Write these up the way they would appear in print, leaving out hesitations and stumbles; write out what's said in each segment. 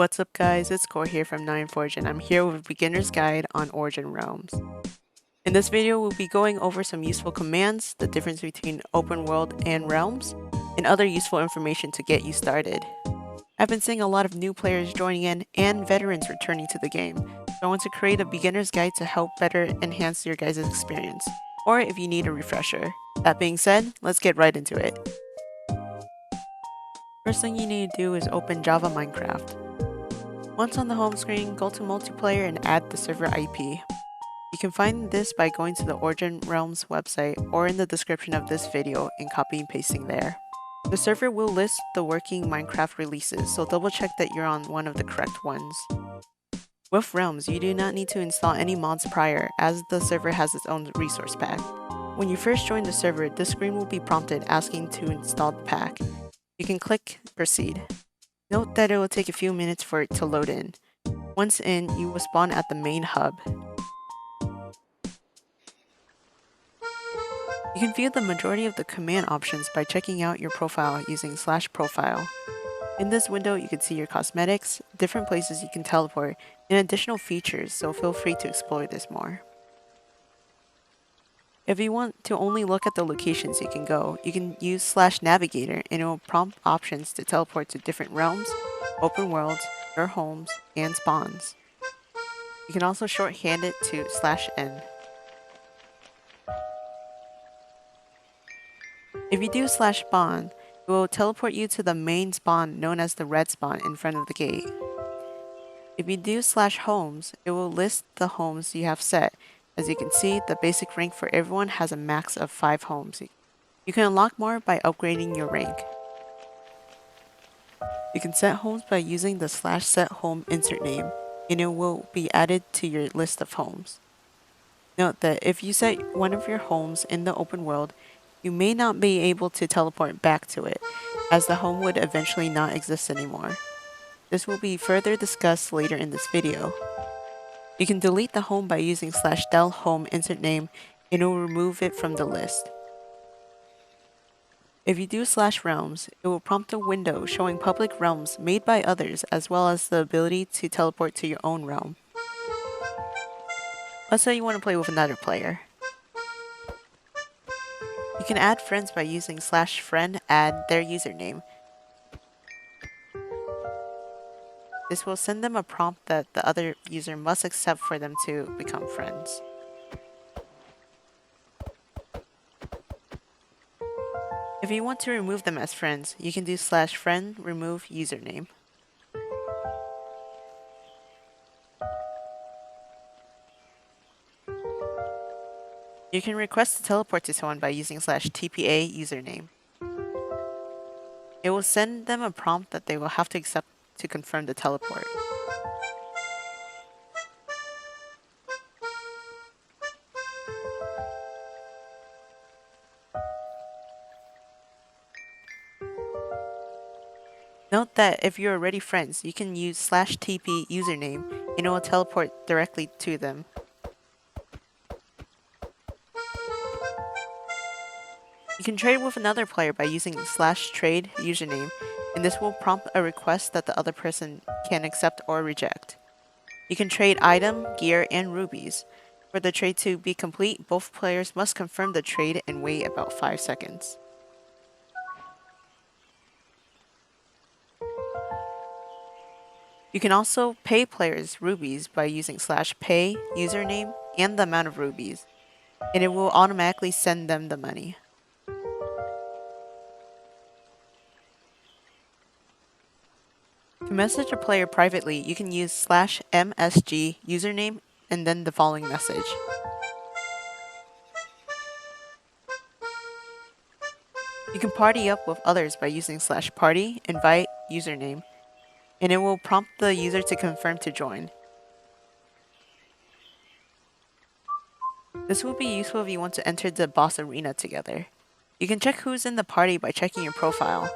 What's up guys, it's Core here from NyanForge and I'm here with a beginner's guide on Origin Realms. In this video we'll be going over some useful commands, the difference between open world and realms, and other useful information to get you started. I've been seeing a lot of new players joining in and veterans returning to the game, so I want to create a beginner's guide to help better enhance your guys' experience, or if you need a refresher. That being said, let's get right into it. First thing you need to do is open Java Minecraft. Once on the home screen, go to multiplayer and add the server IP. You can find this by going to the Origin Realms website or in the description of this video and copy and pasting there. The server will list the working Minecraft releases, so double check that you're on one of the correct ones. With Realms, you do not need to install any mods prior, as the server has its own resource pack. When you first join the server, this screen will be prompted asking to install the pack. You can click Proceed. Note that it will take a few minutes for it to load in. Once in, you will spawn at the main hub. You can view the majority of the command options by checking out your profile using /profile. In this window, you can see your cosmetics, different places you can teleport, and additional features, so feel free to explore this more. If you want to only look at the locations you can go, you can use /navigator and it will prompt options to teleport to different realms, open worlds, your homes, and spawns. You can also shorthand it to /n. If you do /spawn, it will teleport you to the main spawn known as the red spawn in front of the gate. If you do /homes, it will list the homes you have set. As you can see, the basic rank for everyone has a max of 5 homes. You can unlock more by upgrading your rank. You can set homes by using the /set_home insert name, and it will be added to your list of homes. Note that if you set one of your homes in the open world, you may not be able to teleport back to it, as the home would eventually not exist anymore. This will be further discussed later in this video. You can delete the home by using /del_home insert name and it will remove it from the list. If you do /realms, it will prompt a window showing public realms made by others as well as the ability to teleport to your own realm. Let's say you want to play with another player. You can add friends by using /friend add their username. This will send them a prompt that the other user must accept for them to become friends. If you want to remove them as friends, you can do /friend remove username. You can request to teleport to someone by using /tpa username. It will send them a prompt that they will have to accept to confirm the teleport. Note that if you're already friends, you can use /tp username and it will teleport directly to them. You can trade with another player by using /trade username, and this will prompt a request that the other person can accept or reject. You can trade item, gear, and rubies. For the trade to be complete, both players must confirm the trade and wait about 5 seconds. You can also pay players rubies by using /pay username and the amount of rubies, and it will automatically send them the money. To message a player privately, you can use /msg username and then the following message. You can party up with others by using /party invite username, and it will prompt the user to confirm to join. This will be useful if you want to enter the boss arena together. You can check who's in the party by checking your profile.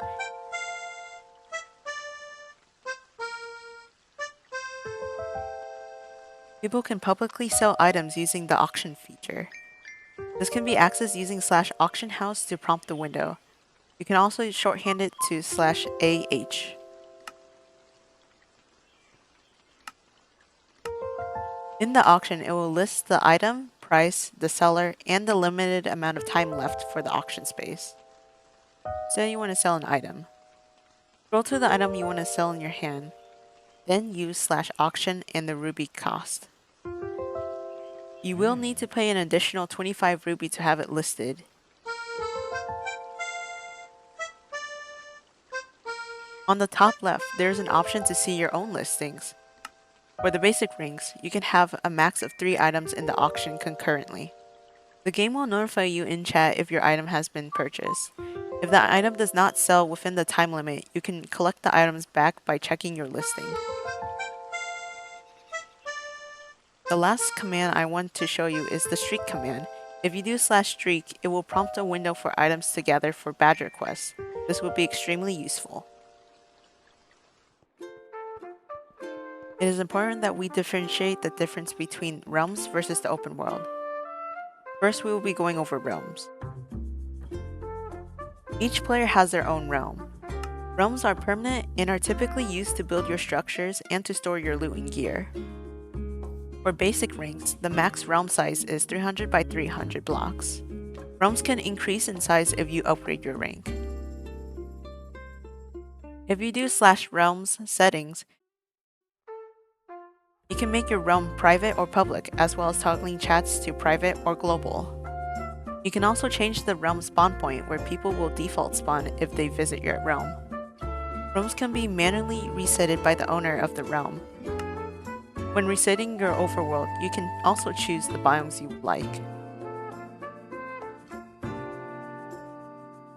People can publicly sell items using the auction feature. This can be accessed using /auction house to prompt the window. You can also shorthand it to /AH. In the auction, it will list the item, price, the seller, and the limited amount of time left for the auction space. Say you want to sell an item. Scroll to the item you want to sell in your hand, then use /auction and the ruby cost. You will need to pay an additional 25 ruby to have it listed. On the top left, there's an option to see your own listings. For the basic rings, you can have a max of 3 items in the auction concurrently. The game will notify you in chat if your item has been purchased. If the item does not sell within the time limit, you can collect the items back by checking your listing. The last command I want to show you is the streak command. If you do /streak, it will prompt a window for items to gather for badge requests. This will be extremely useful. It is important that we differentiate the difference between realms versus the open world. First, we will be going over realms. Each player has their own realm. Realms are permanent and are typically used to build your structures and to store your loot and gear. For basic rings, the max realm size is 300 by 300 blocks. Realms can increase in size if you upgrade your rank. If you do /realms settings, you can make your realm private or public, as well as toggling chats to private or global. You can also change the realm spawn point where people will default spawn if they visit your realm. Realms can be manually resetted by the owner of the realm. When resetting your overworld, you can also choose the biomes you like.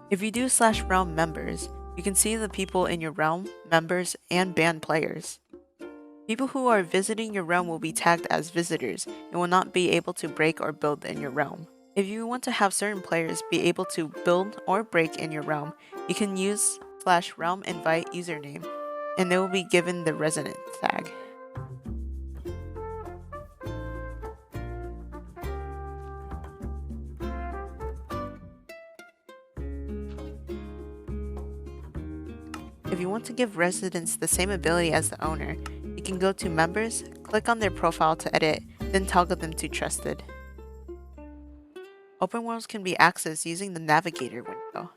If you do /realm members, you can see the people in your realm, members, and banned players. People who are visiting your realm will be tagged as visitors and will not be able to break or build in your realm. If you want to have certain players be able to build or break in your realm, you can use /realm invite username, and they will be given the resident tag. If you want to give residents the same ability as the owner, you can go to members, click on their profile to edit, then toggle them to trusted. Open worlds can be accessed using the navigator window.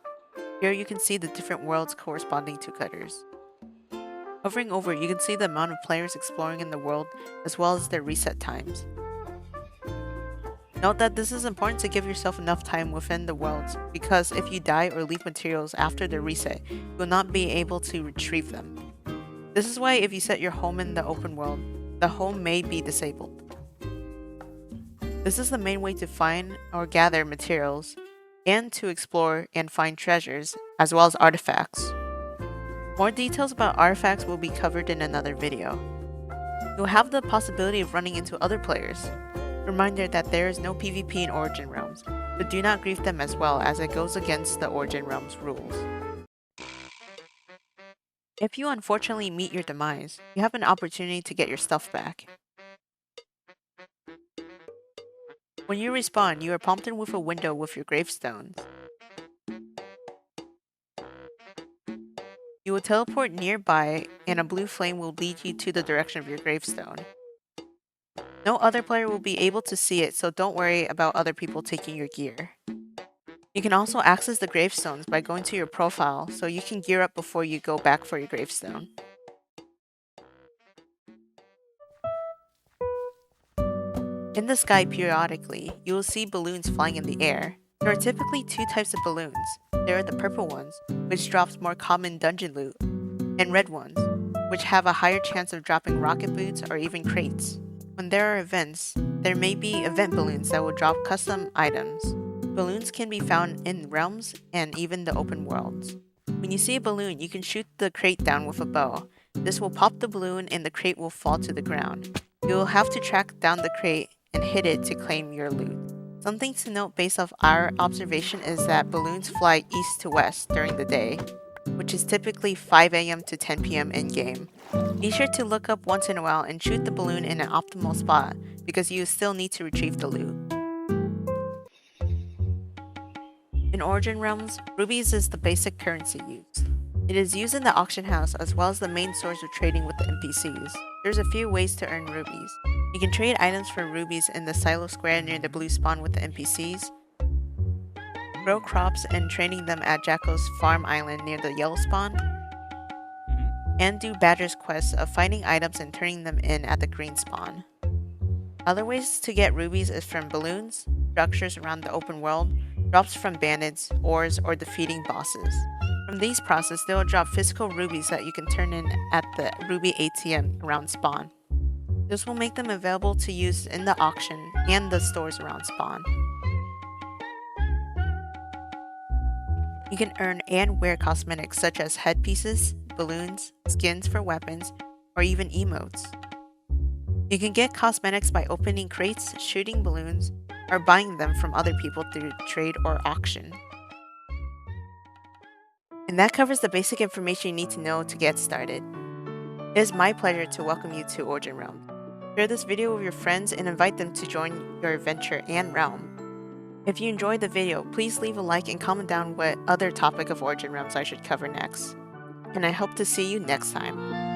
Here you can see the different worlds corresponding to cutters. Hovering over, you can see the amount of players exploring in the world as well as their reset times. Note that this is important to give yourself enough time within the worlds, because if you die or leave materials after the reset, you will not be able to retrieve them. This is why if you set your home in the open world, the home may be disabled. This is the main way to find or gather materials, and to explore and find treasures, as well as artifacts. More details about artifacts will be covered in another video. You'll have the possibility of running into other players. Reminder that there is no PvP in Origin Realms, but do not grief them as well, as it goes against the Origin Realms rules. If you unfortunately meet your demise, you have an opportunity to get your stuff back. When you respawn, you are prompted with a window with your gravestones. You will teleport nearby, and a blue flame will lead you to the direction of your gravestone. No other player will be able to see it, so don't worry about other people taking your gear. You can also access the gravestones by going to your profile, so you can gear up before you go back for your gravestone. In the sky periodically, you will see balloons flying in the air. There are typically 2 types of balloons. There are the purple ones, which drops more common dungeon loot, and red ones, which have a higher chance of dropping rocket boots or even crates. When there are events, there may be event balloons that will drop custom items. Balloons can be found in realms and even the open worlds. When you see a balloon, you can shoot the crate down with a bow. This will pop the balloon and the crate will fall to the ground. You will have to track down the crate and hit it to claim your loot. Something to note based off our observation is that balloons fly east to west during the day, which is typically 5 AM to 10 PM in-game. Be sure to look up once in a while and shoot the balloon in an optimal spot, because you still need to retrieve the loot. In Origin Realms, rubies is the basic currency used. It is used in the auction house as well as the main source of trading with the NPCs. There's a few ways to earn rubies. You can trade items for rubies in the silo square near the blue spawn with the NPCs, grow crops and training them at Jacko's farm island near the yellow spawn, and do Badger's quest of finding items and turning them in at the green spawn. Other ways to get rubies is from balloons, structures around the open world, drops from bandits, ores, or defeating bosses. From these processes, they will drop physical rubies that you can turn in at the ruby ATM around spawn. This will make them available to use in the auction and the stores around spawn. You can earn and wear cosmetics such as headpieces, balloons, skins for weapons, or even emotes. You can get cosmetics by opening crates, shooting balloons, or buying them from other people through trade or auction. And that covers the basic information you need to know to get started. It is my pleasure to welcome you to Origin Realm. Share this video with your friends and invite them to join your adventure and realm. If you enjoyed the video, please leave a like and comment down what other topic of Origin Realms I should cover next. And I hope to see you next time.